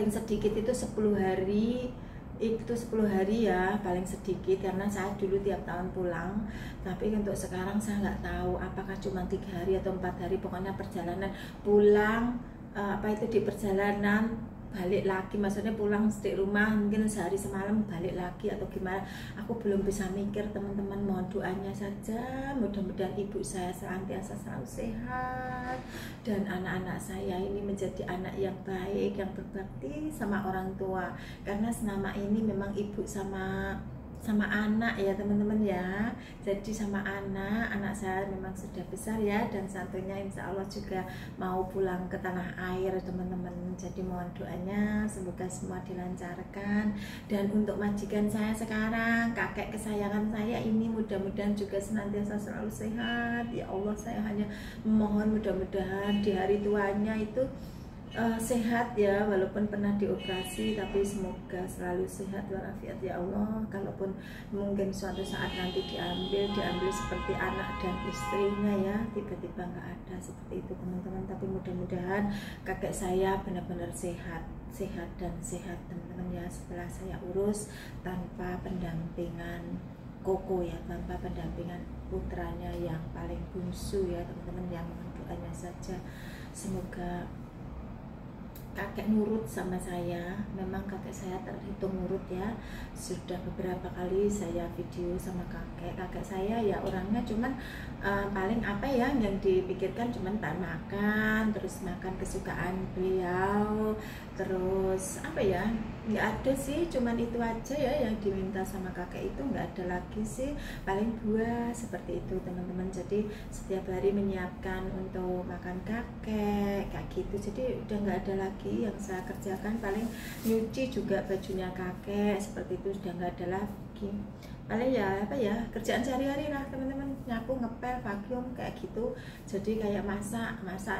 sedikit itu 10 hari, itu 10 hari ya paling sedikit, karena saya dulu tiap tahun pulang. Tapi untuk sekarang saya nggak tahu apakah cuma 3 hari atau 4 hari, pokoknya perjalanan pulang apa itu di perjalanan balik lagi, maksudnya pulang di rumah mungkin sehari semalam balik lagi atau gimana, aku belum bisa mikir teman-teman. Mohon doanya saja, mudah-mudahan ibu saya senantiasa selalu sehat dan anak-anak saya ini menjadi anak yang baik, yang berbakti sama orang tua. Karena selama ini memang ibu sama anak ya teman-teman ya. Jadi sama anak saya memang sudah besar ya, dan satunya insya Allah juga mau pulang ke tanah air teman-teman. Jadi mohon doanya semoga semua dilancarkan. Dan untuk majikan saya sekarang, kakek kesayangan saya ini, mudah-mudahan juga senantiasa selalu sehat ya Allah. Saya hanya mohon mudah-mudahan di hari tuanya itu sehat ya, walaupun pernah dioperasi, tapi semoga selalu sehat walafiat ya Allah. Kalaupun mungkin suatu saat nanti diambil seperti anak dan istrinya ya, tiba-tiba nggak ada seperti itu teman-teman. Tapi mudah-mudahan kakek saya benar-benar sehat dan sehat teman-teman ya, setelah saya urus tanpa pendampingan Koko ya, tanpa pendampingan putranya yang paling bungsu ya teman-teman ya. Mohon doanya saja semoga kakek nurut sama saya. Memang kakek saya terhitung nurut ya. Sudah beberapa kali saya video sama kakek saya ya, orangnya cuman paling apa ya yang dipikirkan cuman makan, terus makan kesukaan beliau, terus apa ya, nggak ada sih, cuman itu aja ya yang diminta sama kakek itu, nggak ada lagi sih, paling buah seperti itu teman-teman. Jadi setiap hari menyiapkan untuk makan kakek kayak gitu, jadi udah nggak ada lagi yang saya kerjakan. Paling nyuci juga bajunya kakek seperti itu, sudah nggak ada lagi. Paling ya apa ya, kerjaan sehari-hari lah teman-teman, nyapu, ngepel, vacuum kayak gitu. Jadi kayak masak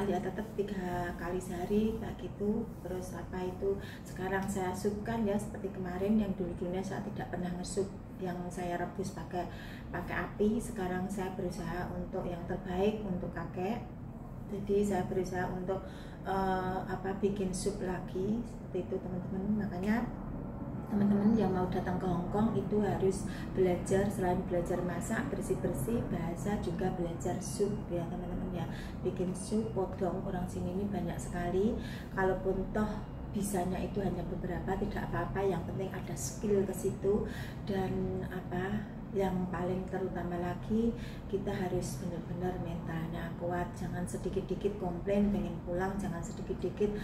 ya tetap 3 kali sehari kayak gitu. Terus apa itu sekarang saya supkan ya, seperti kemarin yang dulunya saya tidak pernah ngesup, yang saya rebus pakai api. Sekarang saya berusaha untuk yang terbaik untuk kakek. Jadi saya berusaha untuk bikin sup lagi seperti itu teman-teman. Makanya teman-teman yang mau datang ke Hong Kong itu harus belajar, selain belajar masak, bersih-bersih, bahasa, juga belajar sup ya teman-teman ya. Bikin sup podong, orang sini ini banyak sekali. Kalaupun toh bisanya itu hanya beberapa, tidak apa-apa, yang penting ada skill ke situ. Dan yang paling terutama lagi, kita harus benar-benar mentalnya kuat. Jangan sedikit-dikit komplain pengen pulang, jangan sedikit-dikit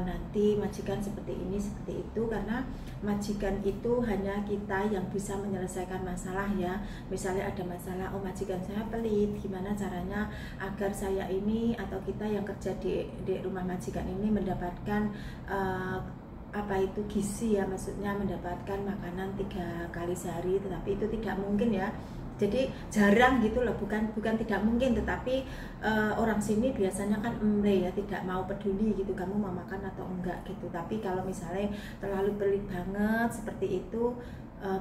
nanti majikan seperti ini seperti itu, karena majikan itu hanya kita yang bisa menyelesaikan masalah ya. Misalnya ada masalah, oh majikan saya pelit, gimana caranya agar saya ini atau kita yang kerja di rumah majikan ini mendapatkan gizi ya, maksudnya mendapatkan makanan 3 kali sehari. Tetapi itu tidak mungkin ya, jadi jarang gitu loh, bukan tidak mungkin, tetapi orang sini biasanya kan ya, tidak mau peduli gitu kamu mau makan atau enggak gitu. Tapi kalau misalnya terlalu pelit banget seperti itu,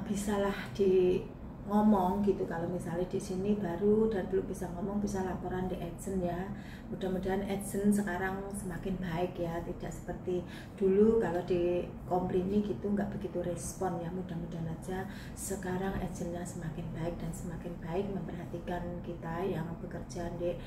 bisalah di ngomong gitu. Kalau misalnya di sini baru dan belum bisa ngomong, bisa laporan di AdSense ya. Mudah-mudahan AdSense sekarang semakin baik ya, tidak seperti dulu kalau di Komplini gitu nggak begitu respon ya. Mudah-mudahan aja sekarang AdSense-nya semakin baik dan semakin baik memperhatikan kita yang bekerja di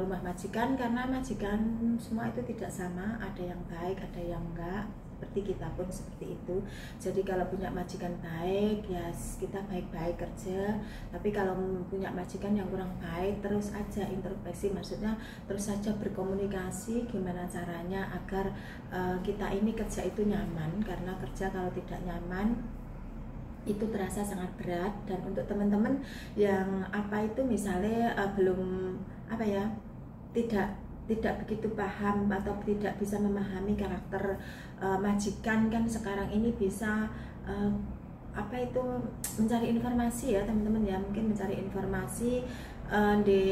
rumah majikan, karena majikan semua itu tidak sama, ada yang baik, ada yang enggak. Seperti kita pun seperti itu. Jadi kalau punya majikan baik ya kita baik-baik kerja, tapi kalau punya majikan yang kurang baik, terus aja introspeksi, maksudnya terus saja berkomunikasi gimana caranya agar kita ini kerja itu nyaman. Karena kerja kalau tidak nyaman itu terasa sangat berat. Dan untuk teman-teman yang misalnya belum tidak begitu paham atau tidak bisa memahami karakter majikan, kan sekarang ini bisa mencari informasi ya teman-teman ya. Mungkin mencari informasi di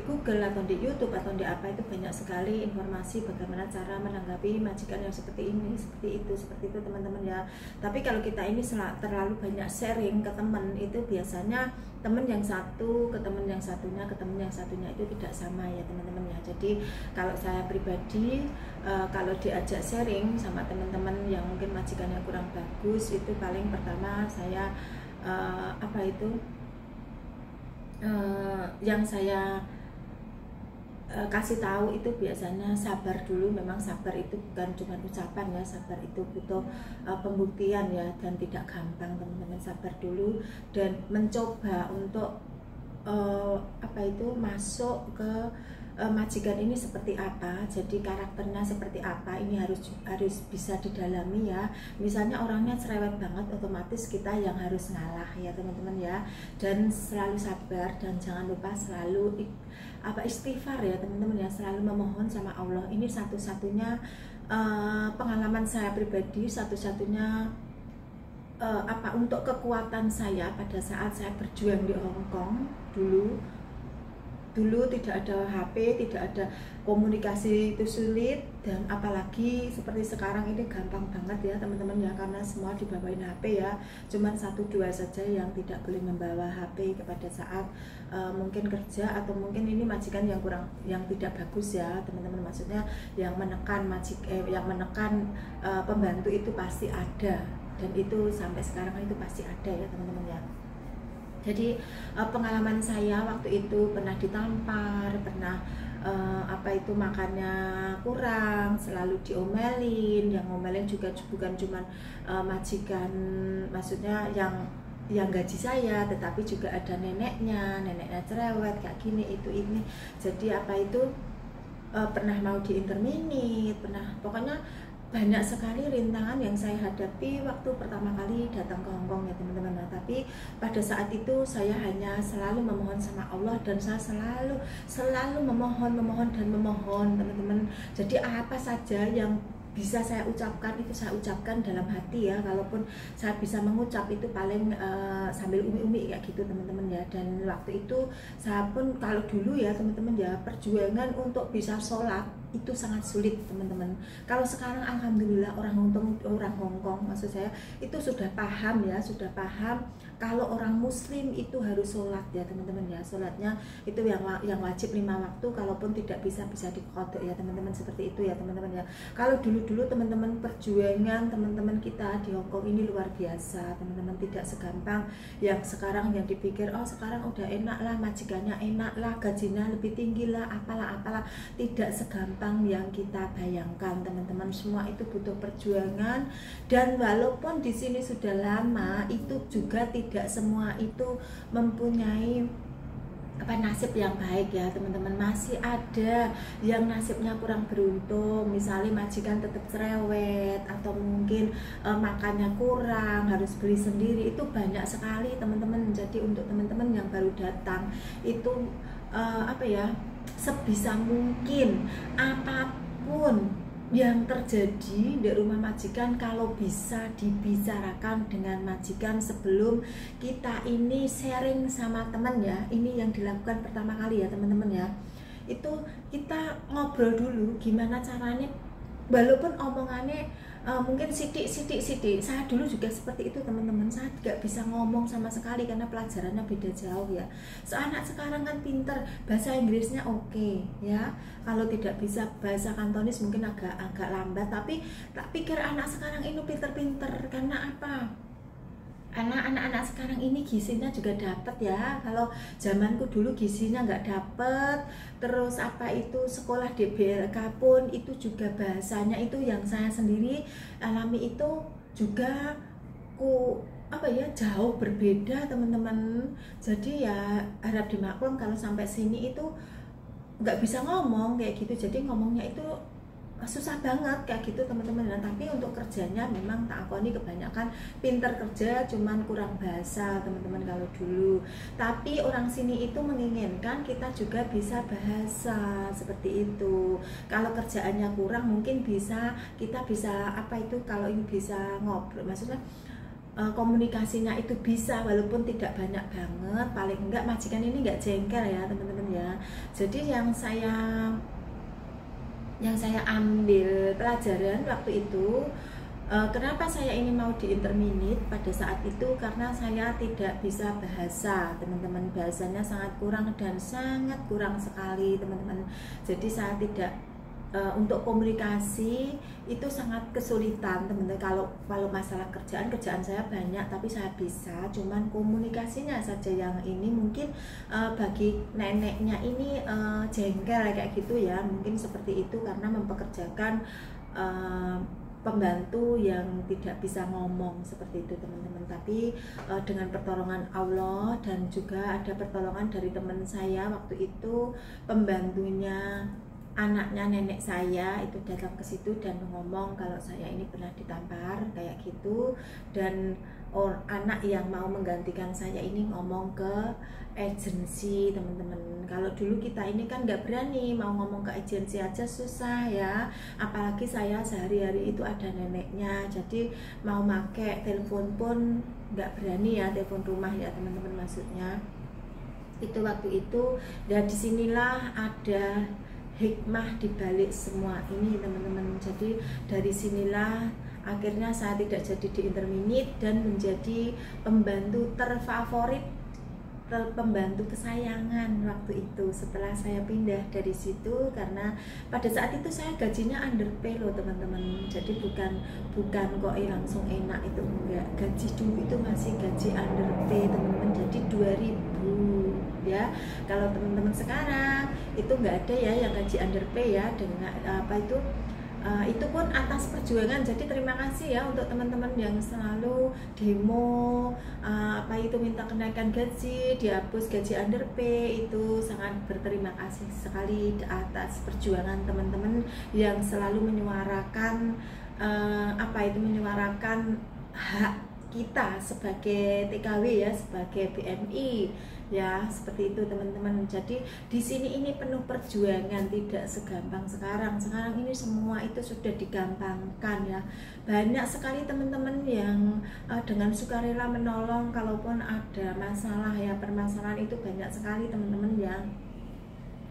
Google atau di YouTube atau di itu banyak sekali informasi bagaimana cara menanggapi majikan yang seperti ini, seperti itu teman-teman ya. Tapi kalau kita ini terlalu banyak sharing ke teman, itu biasanya teman yang satu ke teman yang satunya ke teman yang satunya itu tidak sama ya teman-teman ya. Jadi kalau saya pribadi kalau diajak sharing sama teman-teman yang mungkin majikannya kurang bagus, itu paling pertama saya yang saya kasih tahu itu biasanya sabar dulu. Memang sabar itu bukan cuma ucapan ya, sabar itu butuh pembuktian ya, dan tidak gampang teman-teman. Sabar dulu dan mencoba untuk masuk ke majikan ini seperti apa, jadi karakternya seperti apa, ini harus bisa didalami ya. Misalnya orangnya cerewet banget, otomatis kita yang harus ngalah ya teman-teman ya. Dan selalu sabar, dan jangan lupa selalu istighfar ya teman-teman ya, selalu memohon sama Allah. Ini satu-satunya pengalaman saya pribadi, satu-satunya untuk kekuatan saya pada saat saya berjuang di Hong Kong dulu tidak ada HP, tidak ada komunikasi, itu sulit. Dan apalagi seperti sekarang ini gampang banget ya teman-teman ya, karena semua dibawain HP ya. Cuman 1-2 saja yang tidak boleh membawa HP pada saat mungkin kerja, atau mungkin ini majikan yang tidak bagus ya teman-teman. Maksudnya yang menekan pembantu itu pasti ada, dan itu sampai sekarang itu pasti ada ya teman-teman ya. Jadi pengalaman saya waktu itu pernah ditampar, pernah makannya kurang, selalu diomelin. Yang ngomelin juga bukan cuma majikan, maksudnya yang gaji saya, tetapi juga ada neneknya cerewet kayak gini, itu ini. Jadi pernah mau diinterminate, pokoknya banyak sekali rintangan yang saya hadapi waktu pertama kali datang ke Hong Kong ya teman-teman. Nah, tapi pada saat itu saya hanya selalu memohon sama Allah, dan saya selalu memohon teman-teman. Jadi apa saja yang bisa saya ucapkan itu saya ucapkan dalam hati ya. Kalaupun saya bisa mengucap itu paling sambil umi-umi kayak gitu teman-teman ya. Dan waktu itu saya pun, kalau dulu ya teman-teman ya, perjuangan untuk bisa sholat itu sangat sulit teman-teman. Kalau sekarang alhamdulillah orang Hong Kong maksud saya itu sudah paham kalau orang muslim itu harus sholat ya teman-teman ya. Sholatnya itu yang wajib 5 waktu, kalaupun tidak bisa dikodok ya teman-teman, seperti itu ya teman-teman ya. Kalau dulu teman-teman, perjuangan teman-teman kita di Hong Kong ini luar biasa teman-teman, tidak segampang yang sekarang, yang dipikir oh sekarang udah enak lah, majikannya enak lah, gajinya lebih tinggi lah, apalah. Tidak segampang yang kita bayangkan teman-teman. Semua itu butuh perjuangan, dan walaupun di sini sudah lama, itu juga tidak semua itu mempunyai nasib yang baik ya teman-teman. Masih ada yang nasibnya kurang beruntung, misalnya majikan tetap cerewet, atau mungkin makannya kurang, harus beli sendiri. Itu banyak sekali teman-teman. Jadi untuk teman-teman yang baru datang itu sebisa mungkin apapun yang terjadi di rumah majikan, kalau bisa dibicarakan dengan majikan sebelum kita ini sharing sama teman ya. Ini yang dilakukan pertama kali ya teman-teman ya. Itu kita ngobrol dulu gimana caranya, walaupun omongannya mungkin sidik. Saya dulu juga seperti itu teman-teman. Saya tidak bisa ngomong sama sekali karena pelajarannya beda jauh ya. Anak sekarang kan pinter, bahasa Inggrisnya oke ya. Kalau tidak bisa bahasa Kantonis mungkin agak lambat, tapi tak pikir anak sekarang ini pinter-pinter. Karena apa? Anak-anak sekarang ini gizinya juga dapat ya. Kalau zamanku dulu gizinya nggak dapat, terus sekolah DBLK pun itu juga bahasanya itu yang saya sendiri alami itu juga jauh berbeda teman-teman. Jadi ya harap dimaklum kalau sampai sini itu nggak bisa ngomong kayak gitu. Jadi ngomongnya itu susah banget kayak gitu teman-teman. Nah, tapi untuk kerjanya memang tak akoni kebanyakan pinter kerja, cuman kurang bahasa teman-teman kalau dulu. Tapi orang sini itu menginginkan kita juga bisa bahasa seperti itu. Kalau kerjaannya kurang mungkin kita bisa kalau ini bisa ngobrol, maksudnya komunikasinya itu bisa, walaupun tidak banyak banget, paling enggak majikan ini enggak jengkel ya teman-teman ya. Jadi yang saya ambil pelajaran waktu itu, kenapa saya ini mau diinterminate pada saat itu, karena saya tidak bisa bahasa teman-teman. Bahasanya sangat kurang dan sangat kurang sekali teman-teman. Jadi saya tidak untuk komunikasi itu sangat kesulitan teman-teman. Kalau masalah kerjaan saya banyak, tapi saya bisa, cuman komunikasinya saja yang ini mungkin bagi neneknya ini jengkel kayak gitu ya, mungkin seperti itu, karena mempekerjakan pembantu yang tidak bisa ngomong seperti itu teman-teman, tapi dengan pertolongan Allah dan juga ada pertolongan dari teman saya waktu itu, pembantunya anaknya nenek saya itu datang ke situ dan ngomong kalau saya ini pernah ditampar kayak gitu, dan anak yang mau menggantikan saya ini ngomong ke agensi teman-teman. Kalau dulu kita ini kan nggak berani mau ngomong ke agensi aja susah ya, apalagi saya sehari-hari itu ada neneknya, jadi mau pakai telepon pun nggak berani ya, telepon rumah ya teman-teman maksudnya itu waktu itu. Dan disinilah ada hikmah dibalik semua ini teman-teman. Jadi dari sinilah akhirnya saya tidak jadi di Interminit dan menjadi pembantu terfavorit, pembantu kesayangan waktu itu setelah saya pindah dari situ. Karena pada saat itu saya gajinya underpay loh teman-teman, jadi bukan kok langsung enak, itu enggak, gaji dulu itu masih gaji underpay teman-teman, jadi 2000 ya. Kalau teman-teman sekarang itu enggak ada ya yang gaji underpay ya, dengan apa itu pun atas perjuangan. Jadi terima kasih ya untuk teman-teman yang selalu demo minta kenaikan gaji, dihapus gaji underpay, itu sangat berterima kasih sekali atas perjuangan teman-teman yang selalu menyuarakan menyuarakan hak kita sebagai TKW ya, sebagai BMI ya, seperti itu teman-teman. Jadi di sini ini penuh perjuangan, tidak segampang sekarang. Sekarang ini semua itu sudah digampangkan ya. Banyak sekali teman-teman yang dengan sukarela menolong kalaupun ada masalah ya, permasalahan itu banyak sekali teman-teman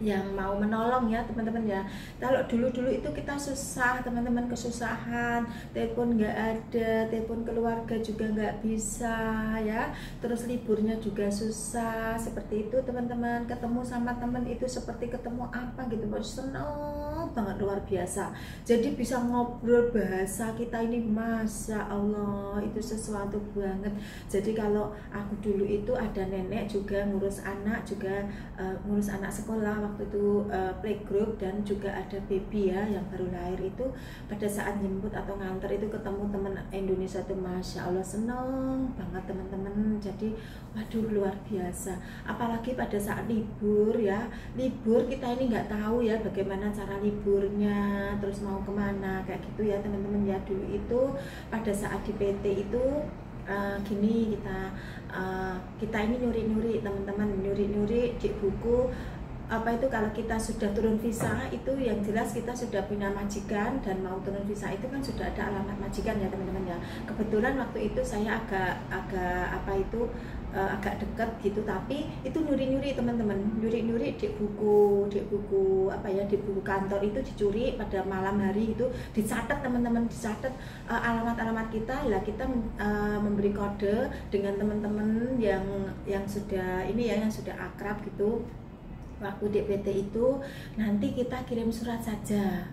yang mau menolong ya teman-teman ya. Kalau dulu-dulu itu kita susah teman-teman, kesusahan, telepon nggak ada, telepon keluarga juga nggak bisa ya, terus liburnya juga susah seperti itu teman-teman. Ketemu sama teman itu seperti ketemu apa gitu, seneng banget, luar biasa. Jadi bisa ngobrol bahasa kita ini, masya Allah, itu sesuatu banget. Jadi kalau aku dulu itu ada nenek juga ngurus anak, juga ngurus anak sekolah waktu itu, playgroup, dan juga ada baby ya yang baru lahir itu. Pada saat jemput atau nganter itu ketemu teman Indonesia itu, masya Allah seneng banget teman-teman. Jadi waduh luar biasa. Apalagi pada saat libur ya, libur kita ini nggak tahu ya bagaimana cara liburnya, terus mau kemana kayak gitu ya teman-teman ya. Dulu itu pada saat di PT itu gini, kita ini nyuri-nyuri teman-teman, nyuri-nyuri di buku kalau kita sudah turun visa itu yang jelas kita sudah punya majikan, dan mau turun visa itu kan sudah ada alamat majikan ya teman-teman ya. Kebetulan waktu itu saya agak dekat gitu, tapi itu nyuri-nyuri teman-teman, nyuri-nyuri di buku di buku kantor itu dicuri pada malam hari itu, dicatat teman-teman, dicatat alamat-alamat kita lah. Kita memberi kode dengan teman-teman yang sudah yang sudah akrab gitu. Waktu di PT itu nanti kita kirim surat saja,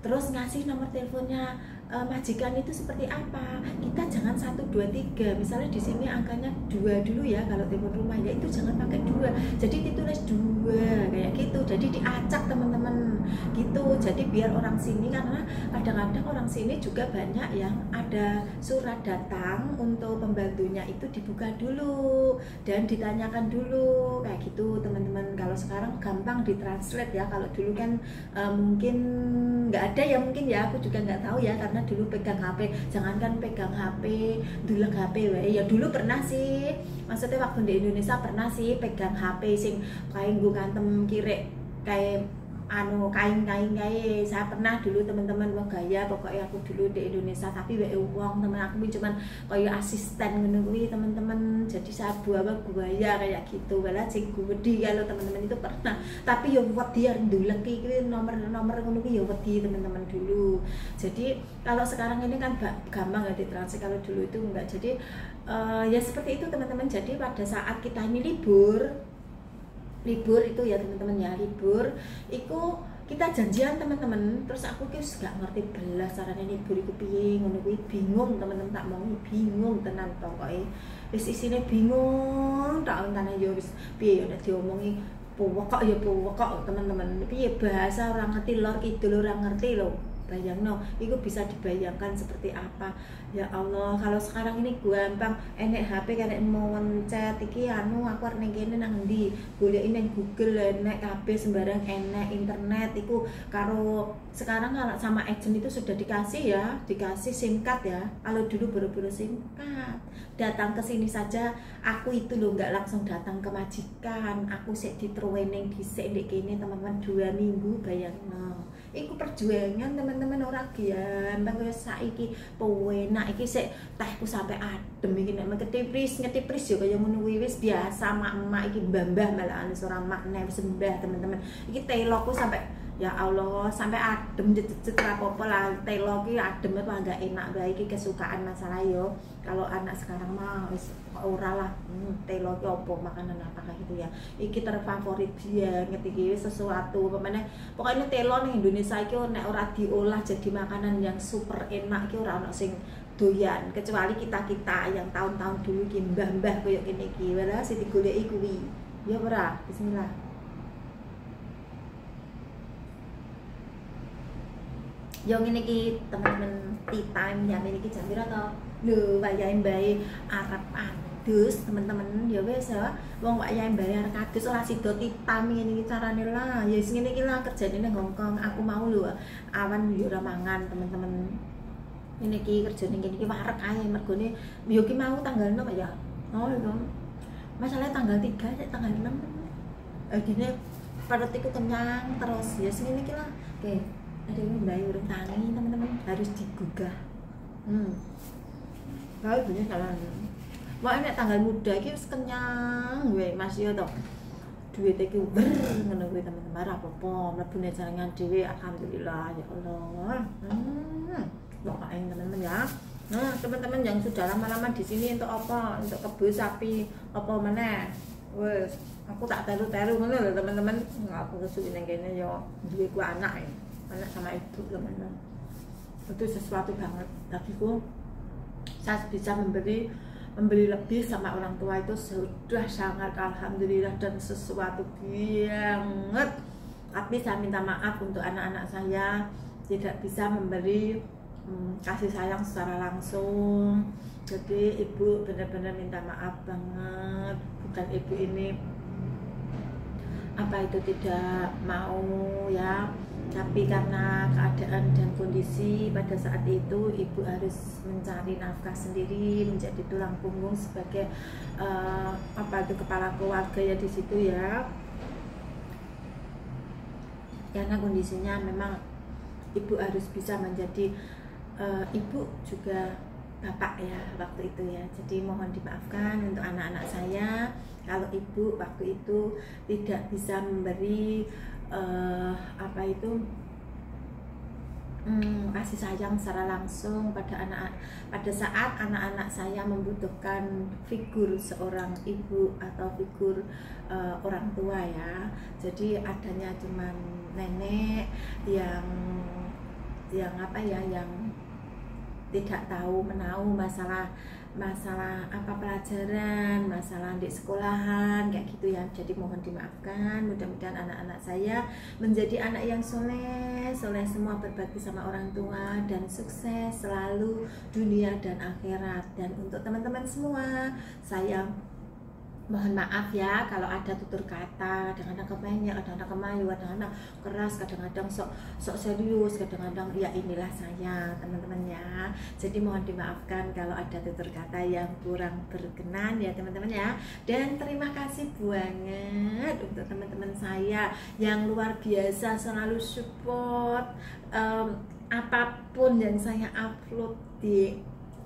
terus ngasih nomor teleponnya majikan itu seperti apa. Kita jangan 1, 2, 3, misalnya di sini angkanya 2 dulu ya kalau telepon rumah ya, itu jangan pakai 2, jadi ditulis 2 kayak gitu, jadi diacak teman-teman gitu. Jadi biar orang sini, karena kadang-kadang orang sini juga banyak yang ada surat datang untuk pembantunya itu dibuka dulu dan ditanyakan dulu kayak gitu teman-teman. Kalau sekarang gampang ditranslate ya, kalau dulu kan mungkin nggak ada ya, mungkin ya, aku juga nggak tahu ya, karena dulu pegang HP, jangankan pegang HP, dulek HP ya. Dulu pernah sih, maksudnya waktu di Indonesia pernah sih pegang HP sing kayak gue kantem kiri kayak kain saya pernah dulu teman-teman. Wah gaya pokoknya aku dulu di Indonesia, tapi uang teman aku cuman kayak asisten menunggu teman-teman, jadi saya bawa gaya kayak gitu, malah cik wedi kalau teman-teman itu pernah. Tapi ya wedi ndulek iki nomor ngono ya wedi teman-teman dulu. Jadi kalau sekarang ini kan gampang ya ditranslate, kalau dulu itu enggak. Jadi ya seperti itu teman-teman. Jadi pada saat kita ini libur itu ya teman-teman ya, libur itu kita janjian teman-teman. Terus aku nggak ngerti belas caranya libur itu piye ngono kuwi, bingung teman-teman, tak mau bingung tenan pokoknya wis isine bingung tak entane yo wis piye yo nek diomongi pokok teman-teman, piye bahasa orang ngerti, lor kidul orang ngerti lho bayangno, itu bisa dibayangkan seperti apa. Ya Allah, kalau sekarang ini gampang, enek HP karek mau mencet iki anu aku arep ning kene nang ndi, goleki ning Google enek kabeh sembarang enek internet iku karo sekarang kalau sama agent itu sudah dikasih ya, dikasih SIM card ya. Kalau dulu baru-baru SIM card. Datang ke sini saja aku itu loh nggak langsung datang ke majikan, aku sik di training dhisik ndek kene teman-teman 2 minggu bayangno. Iku perjuangan teman-teman ora gampang kaya saiki penak iki sik tehku sampai adem iki nek ngetipris ya kaya ngono kuwi wis biasa mak-mak iki mbah-mbah malahan ora makne wis mbah teman-teman. Iki telokku sampai ya Allah sampai adem cecet apa-apa lah telo ki adem apa enggak enak bae iki kesukaan masalah yo. Kalau anak sekarang mah wis ora lah telo ki opo makanan apa kayak gitu ya. Iki terfavorit banget iki wis sesuatu pemene pokoknya telo ning Indonesia iki nek ora diolah jadi makanan yang super enak ki ora ono sing doyan kecuali kita-kita yang tahun-tahun dulu ki mbah-mbah koyo kene iki wala sing digoleki kuwi. Ya ora, bismillah. Yo ngene iki teman-teman tea time ya ini iki jam pira to? Lho, wayahe mbae arep adus teman-teman ya wis ya. Wong wayahe mbae arep adus ora sida tea time ngene iki carane lah. Ya wis ngene iki lah kerjane nang Hongkong. Aku mau lho awan yo ora mangan teman-teman. Ini iki kerjane ngene iki warek ae mergone yo ki mau tanggal 6 ya. Oh itu. Masalahnya tanggal 3 tanggal 6. Dene perutku kenyang terus ya wis ngene iki lah. Oke. Ada yang mbak urung tangi teman-teman harus digugah. Kalau punya salah. Wah enak tanggal muda iki wis kenyang gue masih ya toh. Duit iki ngono kuwi teman-teman ora apa-apa mlebu nek jaringan dhewe alhamdulillah ya Allah. Doain teman-teman ya. Nah, teman-teman yang sudah lama-lama di sini untuk apa? Untuk kebun sapi apa meneh? Wes, aku tak teru-teru ngono lho teman-teman. Aku kesuwen nang kene yo duwe ku anak anak sama ibu teman-teman itu sesuatu banget bagiku. Saya bisa memberi lebih sama orang tua itu sudah sangat alhamdulillah dan sesuatu banget. Tapi saya minta maaf untuk anak-anak saya tidak bisa memberi kasih sayang secara langsung. Jadi ibu benar-benar minta maaf banget. Bukan ibu ini apa itu tidak mau ya, tapi karena keadaan dan kondisi pada saat itu ibu harus mencari nafkah sendiri, menjadi tulang punggung sebagai apa itu kepala keluarga ya di situ ya. Karena kondisinya memang ibu harus bisa menjadi ibu juga bapak ya waktu itu ya. Jadi mohon dimaafkan untuk anak-anak saya kalau ibu waktu itu tidak bisa memberi apa itu kasih sayang secara langsung pada saat anak-anak saya membutuhkan figur seorang ibu atau figur orang tua ya. Jadi adanya cuman nenek yang apa ya, yang tidak tahu menahu masalah apa pelajaran, masalah di sekolahan kayak gitu ya. Jadi mohon dimaafkan. Mudah-mudahan anak-anak saya menjadi anak yang soleh semua, berbakti sama orang tua dan sukses selalu dunia dan akhirat. Dan untuk teman-teman semua saya mohon maaf ya kalau ada tutur kata kadang-kadang kebanyak, kadang-kadang kemayu, kadang-kadang keras, kadang-kadang sok serius, kadang-kadang ya inilah saya teman-teman ya. Jadi mohon dimaafkan kalau ada tutur kata yang kurang berkenan ya teman-teman ya. Dan terima kasih banget untuk teman-teman saya yang luar biasa selalu support apapun yang saya upload di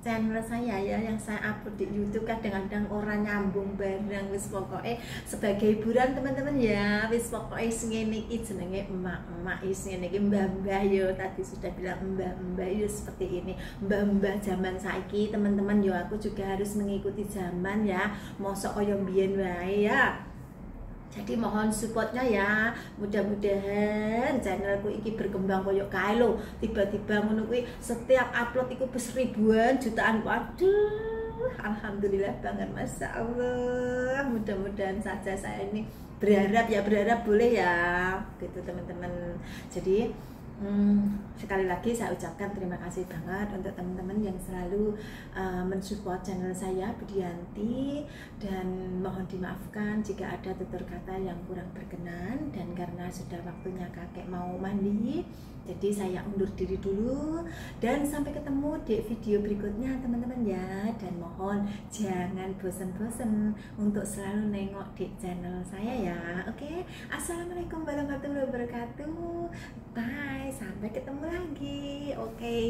channel saya ya, yang saya upload di YouTube. Kadang-kadang orang nyambung bareng wis pokoknya sebagai hiburan teman-teman ya. Wis pokoknya ngene iki jenenge emak-emak, is ngene iki mbah-mbah yo, tadi sudah bilang mbah-mbah yo seperti ini. Mbah-mbah zaman saiki teman-teman yo, aku juga harus mengikuti zaman ya. Mosok koyo mbiyen wae ya. Jadi mohon supportnya ya. Mudah-mudahan channelku iki berkembang koyo kae lho. Tiba-tiba ngono kuwi setiap upload iku wis ribuan, jutaan. Waduh, alhamdulillah banget, masya Allah. Mudah-mudahan saja saya ini berharap boleh ya gitu teman-teman. Jadi Sekali lagi saya ucapkan terima kasih banget untuk teman-teman yang selalu mensupport channel saya Budianti, dan mohon dimaafkan jika ada tutur kata yang kurang berkenan, dan karena sudah waktunya kakek mau mandi, jadi saya undur diri dulu dan sampai ketemu di video berikutnya teman-teman ya. Dan mohon jangan bosan-bosan untuk selalu nengok di channel saya ya. Oke, assalamualaikum warahmatullahi wabarakatuh. Bye, sampai ketemu lagi. Oke.